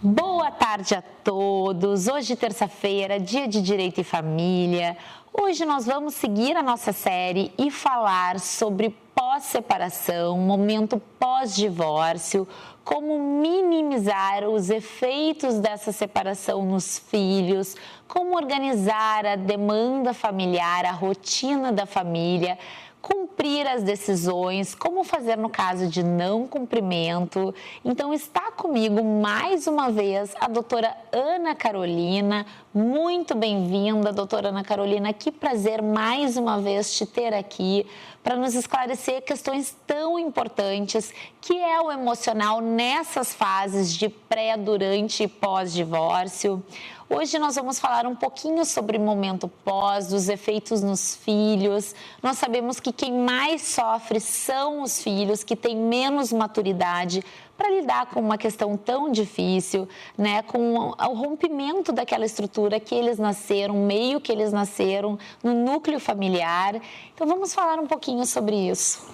Boa tarde a todos. Hoje, terça-feira, dia de Direito e Família. Hoje nós vamos seguir a nossa série e falar sobre pós-separação, momento pós-divórcio, como minimizar os efeitos dessa separação nos filhos, como organizar a demanda familiar, a rotina da família, cumprir as decisões, como fazer no caso de não cumprimento. Então está comigo mais uma vez a doutora Ana Carolina. Muito bem-vinda, doutora Ana Carolina. Que prazer mais uma vez te ter aqui para nos esclarecer questões tão importantes que é o emocional nessas fases de pré, durante e pós-divórcio. Hoje nós vamos falar um pouquinho sobre o momento pós, dos efeitos nos filhos. Nós sabemos que quem mais sofre são os filhos, que têm menos maturidade para lidar com uma questão tão difícil, né? Com o rompimento daquela estrutura que eles nasceram, meio que eles nasceram, no núcleo familiar. Então vamos falar um pouquinho sobre isso.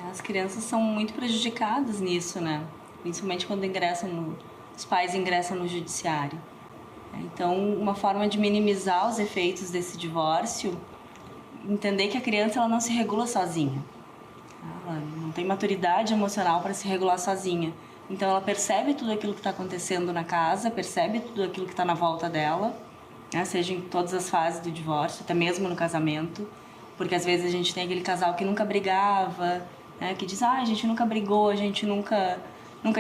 As crianças são muito prejudicadas nisso, né? Principalmente quando os pais ingressam no judiciário. Então, uma forma de minimizar os efeitos desse divórcio, entender que a criança ela não se regula sozinha. Ela não tem maturidade emocional para se regular sozinha. Então, ela percebe tudo aquilo que está acontecendo na casa, percebe tudo aquilo que está na volta dela, né? Seja em todas as fases do divórcio, até mesmo no casamento. Porque, às vezes, a gente tem aquele casal que nunca brigava, né? Que diz, a gente nunca brigou, a gente nunca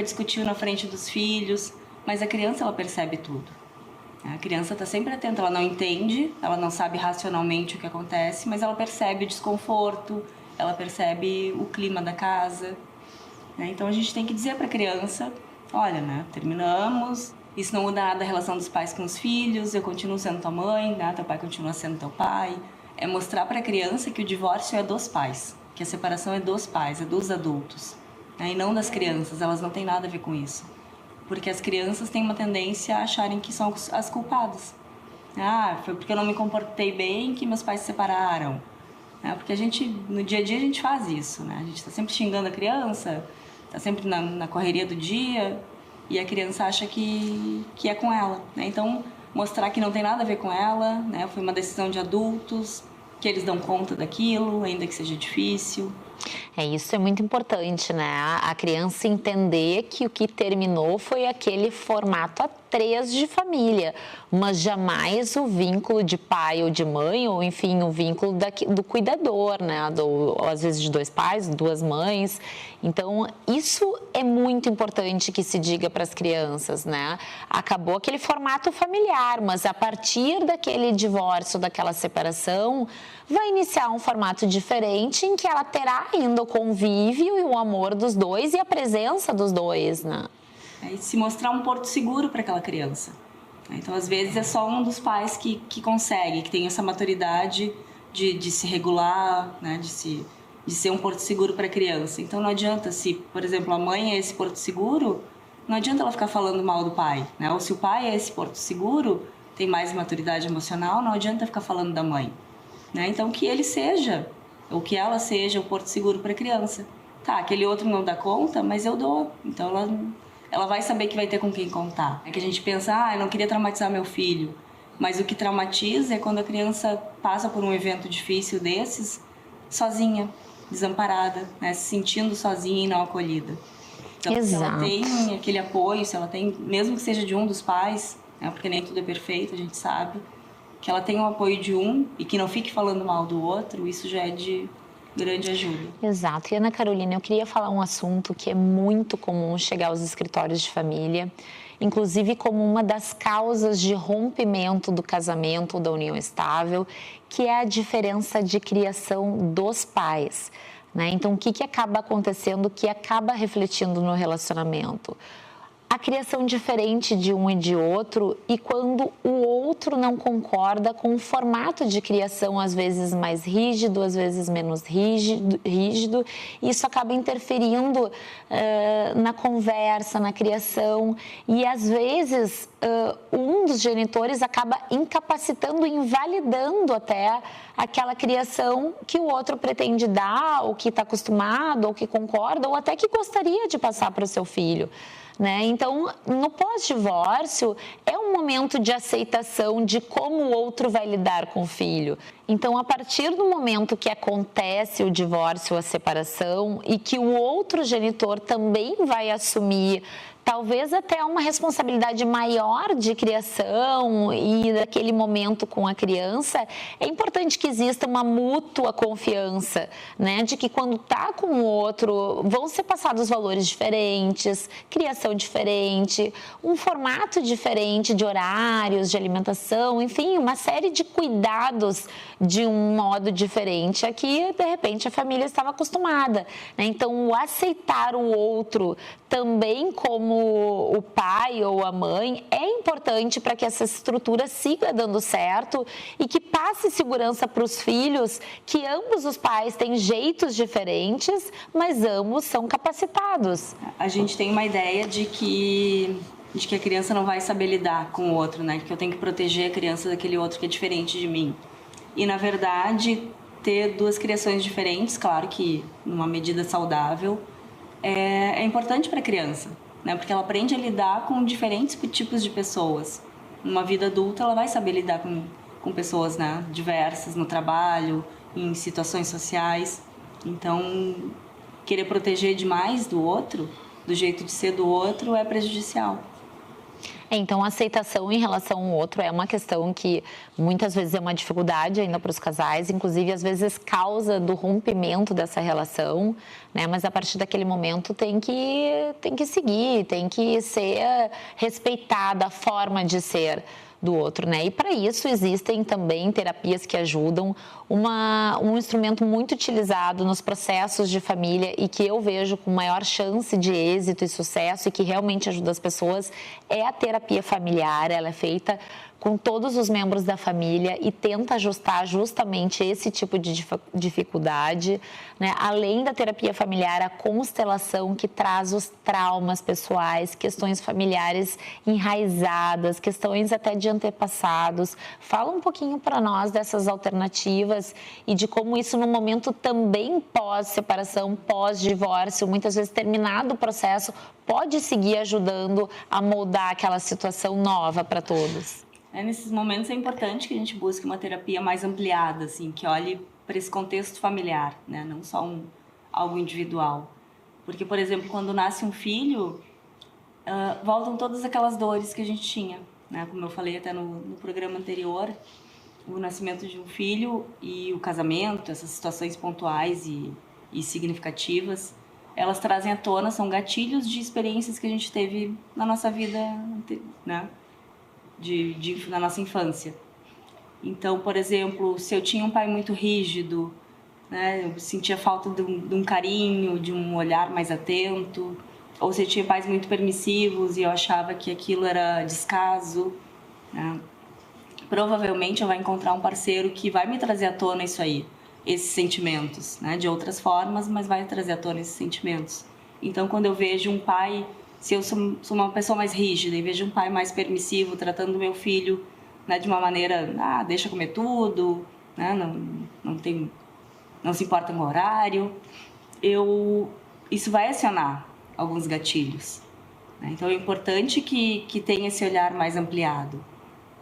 discutiu na frente dos filhos. Mas a criança, ela percebe tudo. A criança está sempre atenta, ela não entende, ela não sabe racionalmente o que acontece, mas ela percebe o desconforto, ela percebe o clima da casa. Então a gente tem que dizer para a criança, olha, né, terminamos, isso não muda nada a relação dos pais com os filhos, eu continuo sendo tua mãe, né, teu pai continua sendo teu pai. É mostrar para a criança que o divórcio é dos pais, que a separação é dos pais, é dos adultos, né, e não das crianças, elas não têm nada a ver com isso. Porque as crianças têm uma tendência a acharem que são as culpadas. Foi porque eu não me comportei bem que meus pais se separaram. Porque no dia a dia a gente faz isso, né? A gente está sempre xingando a criança, está sempre na correria do dia e a criança acha que é com ela, né? Então, mostrar que não tem nada a ver com ela, né? Foi uma decisão de adultos, que eles dão conta daquilo, ainda que seja difícil. Isso é muito importante, né? A criança entender que o que terminou foi aquele formato A3 de família, mas jamais o vínculo de pai ou de mãe, ou enfim, o vínculo do cuidador, né? Às vezes de dois pais, duas mães. Então, isso é muito importante que se diga para as crianças, né? Acabou aquele formato familiar, mas a partir daquele divórcio, daquela separação, vai iniciar um formato diferente em que ela terá ainda o convívio e o amor dos dois e a presença dos dois, né? E se mostrar um porto seguro para aquela criança. Então, às vezes, é só um dos pais que consegue, que tem essa maturidade de se regular, né? de ser um porto seguro para a criança. Então, não adianta, se, por exemplo, a mãe é esse porto seguro, não adianta ela ficar falando mal do pai, né? Ou se o pai é esse porto seguro, tem mais maturidade emocional, não adianta ficar falando da mãe. Né? Então, que ele seja, ou que ela seja o porto seguro para a criança. Aquele outro não dá conta, mas eu dou. Então, ela vai saber que vai ter com quem contar. É que a gente pensa, eu não queria traumatizar meu filho. Mas o que traumatiza é quando a criança passa por um evento difícil desses, sozinha, desamparada, né? Se sentindo sozinha e não acolhida. Então, Exato. Se ela tem aquele apoio, se ela tem, mesmo que seja de um dos pais, né? Porque nem tudo é perfeito, a gente sabe, que ela tenha o apoio de um e que não fique falando mal do outro, isso já é de grande ajuda. Exato. E Ana Carolina, eu queria falar um assunto que é muito comum chegar aos escritórios de família, inclusive como uma das causas de rompimento do casamento ou da união estável, que é a diferença de criação dos pais, né? Então, o que acaba acontecendo, que acaba refletindo no relacionamento? A criação diferente de um e de outro, e quando o outro não concorda com o formato de criação, às vezes mais rígido, às vezes menos rígido, isso acaba interferindo na conversa, na criação, e às vezes um dos genitores acaba incapacitando, invalidando até aquela criação que o outro pretende dar, ou que está acostumado, ou que concorda, ou até que gostaria de passar para o seu filho. né? Então, no pós-divórcio, é um momento de aceitação de como o outro vai lidar com o filho. Então, a partir do momento que acontece o divórcio, a separação, e que o outro genitor também vai assumir talvez até uma responsabilidade maior de criação e daquele momento com a criança, é importante que exista uma mútua confiança, né? De que quando está com o outro, vão ser passados valores diferentes, criação diferente, um formato diferente de horários, de alimentação, enfim, uma série de cuidados de um modo diferente. Aqui, de repente, a família estava acostumada, né? Então, o aceitar o outro também como o pai ou a mãe é importante para que essa estrutura siga dando certo e que passe segurança para os filhos, que ambos os pais têm jeitos diferentes, mas ambos são capacitados. A gente tem uma ideia de que a criança não vai saber lidar com o outro, né? Que eu tenho que proteger a criança daquele outro que é diferente de mim. E, na verdade, ter duas criações diferentes, claro que numa medida saudável, é importante para a criança, né? Porque ela aprende a lidar com diferentes tipos de pessoas. Numa vida adulta, ela vai saber lidar com pessoas, né, diversas no trabalho, em situações sociais. Então, querer proteger demais do outro, do jeito de ser do outro, é prejudicial. Então, a aceitação em relação ao outro é uma questão que muitas vezes é uma dificuldade ainda para os casais, inclusive às vezes causa do rompimento dessa relação, né? Mas a partir daquele momento tem que seguir, tem que ser respeitada a forma de ser do outro, né? E para isso existem também terapias que ajudam. Um instrumento muito utilizado nos processos de família e que eu vejo com maior chance de êxito e sucesso e que realmente ajuda as pessoas é a terapia familiar. Ela é feita com todos os membros da família e tenta ajustar justamente esse tipo de dificuldade, né? Além da terapia familiar, a constelação que traz os traumas pessoais, questões familiares enraizadas, questões até de antepassados. Fala um pouquinho para nós dessas alternativas e de como isso no momento também pós-separação, pós-divórcio, muitas vezes terminado o processo, pode seguir ajudando a moldar aquela situação nova para todos. Nesses momentos é importante que a gente busque uma terapia mais ampliada, assim, que olhe para esse contexto familiar, né? Não só algo individual. Porque, por exemplo, quando nasce um filho, voltam todas aquelas dores que a gente tinha, né? Como eu falei até no programa anterior, o nascimento de um filho e o casamento, essas situações pontuais e significativas, elas trazem à tona, são gatilhos de experiências que a gente teve na nossa vida, né? Na nossa infância. Então, por exemplo, se eu tinha um pai muito rígido, né, eu sentia falta de um carinho, de um olhar mais atento, ou se eu tinha pais muito permissivos e eu achava que aquilo era descaso, né, provavelmente eu vou encontrar um parceiro que vai me trazer à tona isso aí, esses sentimentos, né, de outras formas, mas vai trazer à tona esses sentimentos. Então, quando eu vejo um pai, se eu sou uma pessoa mais rígida e vejo um pai mais permissivo, tratando o meu filho, né, de uma maneira, deixa comer tudo, né, não se importa com o horário, isso vai acionar alguns gatilhos, né? Então é importante que tenha esse olhar mais ampliado,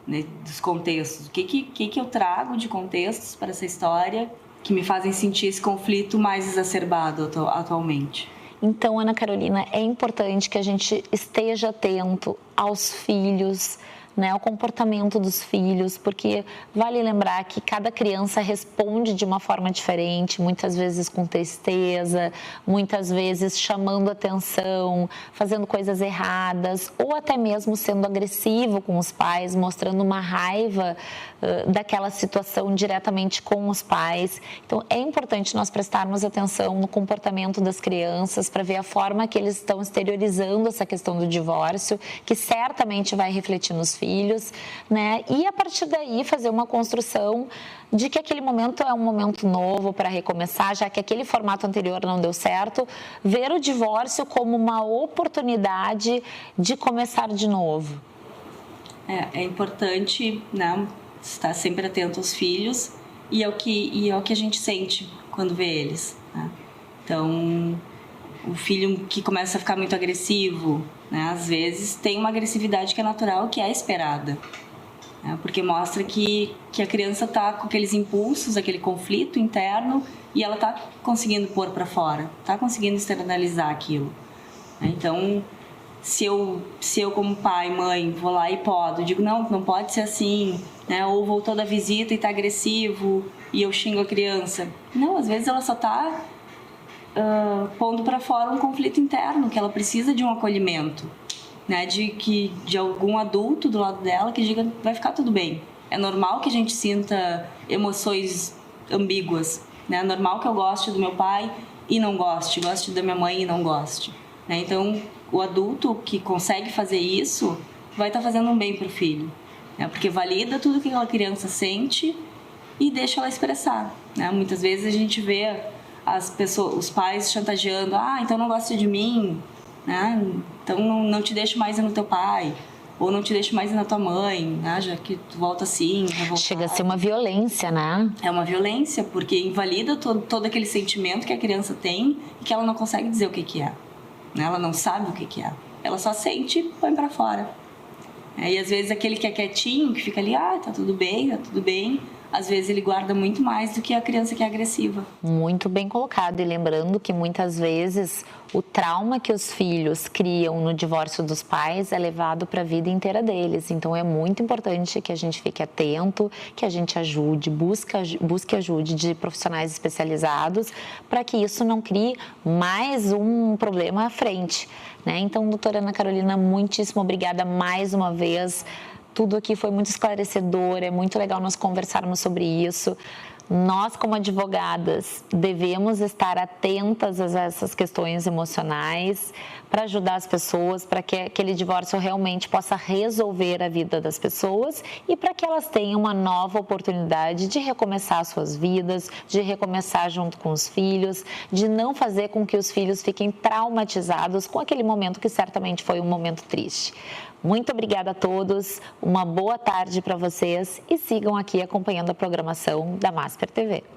né, dos contextos. O que eu trago de contextos para essa história que me fazem sentir esse conflito mais exacerbado atualmente? Então, Ana Carolina, é importante que a gente esteja atento aos filhos, né, ao comportamento dos filhos, porque vale lembrar que cada criança responde de uma forma diferente, muitas vezes com tristeza, muitas vezes chamando atenção, fazendo coisas erradas, ou até mesmo sendo agressivo com os pais, mostrando uma raiva daquela situação diretamente com os pais. Então, é importante nós prestarmos atenção no comportamento das crianças para ver a forma que eles estão exteriorizando essa questão do divórcio, que certamente vai refletir nos filhos, né? E a partir daí fazer uma construção de que aquele momento é um momento novo para recomeçar, já que aquele formato anterior não deu certo, ver o divórcio como uma oportunidade de começar de novo. É importante, né, estar sempre atento aos filhos e ao que a gente sente quando vê eles, né? Então, o filho que começa a ficar muito agressivo, né? Às vezes tem uma agressividade que é natural, que é esperada, né? Porque mostra que a criança está com aqueles impulsos, aquele conflito interno, e ela está conseguindo pôr para fora, está conseguindo externalizar aquilo, né? Então, se eu como pai, mãe, vou lá e podo, digo, não pode ser assim, né? Ou voltou da visita e está agressivo e eu xingo a criança. Não, às vezes ela só está pondo para fora um conflito interno, que ela precisa de um acolhimento, né? De algum adulto do lado dela que diga, vai ficar tudo bem. É normal que a gente sinta emoções ambíguas, né? É normal que eu goste do meu pai e não goste da minha mãe e não goste, né? Então, o adulto que consegue fazer isso vai estar fazendo um bem para o filho, né? Porque valida tudo que aquela criança sente e deixa ela expressar, né? Muitas vezes a gente vê os pais chantageando, então não gosta de mim, né? Então não te deixo mais ir no teu pai, ou não te deixo mais ir na tua mãe, né? Já que tu volta assim, vai voltar. Chega a ser uma violência, né? É uma violência, porque invalida todo aquele sentimento que a criança tem e que ela não consegue dizer o que é, né? Ela não sabe o que é, ela só sente e põe pra fora. E às vezes aquele que é quietinho, que fica ali, tá tudo bem, às vezes ele guarda muito mais do que a criança que é agressiva. Muito bem colocado, e lembrando que muitas vezes o trauma que os filhos criam no divórcio dos pais é levado para a vida inteira deles. Então é muito importante que a gente fique atento, que a gente ajude, busque ajuda de profissionais especializados para que isso não crie mais um problema à frente, né? Então, doutora Ana Carolina, muitíssimo obrigada mais uma vez. Tudo aqui foi muito esclarecedor, é muito legal nós conversarmos sobre isso. Nós, como advogadas, devemos estar atentas a essas questões emocionais para ajudar as pessoas, para que aquele divórcio realmente possa resolver a vida das pessoas e para que elas tenham uma nova oportunidade de recomeçar suas vidas, de recomeçar junto com os filhos, de não fazer com que os filhos fiquem traumatizados com aquele momento que certamente foi um momento triste. Muito obrigada a todos, uma boa tarde para vocês e sigam aqui acompanhando a programação da Masper TV.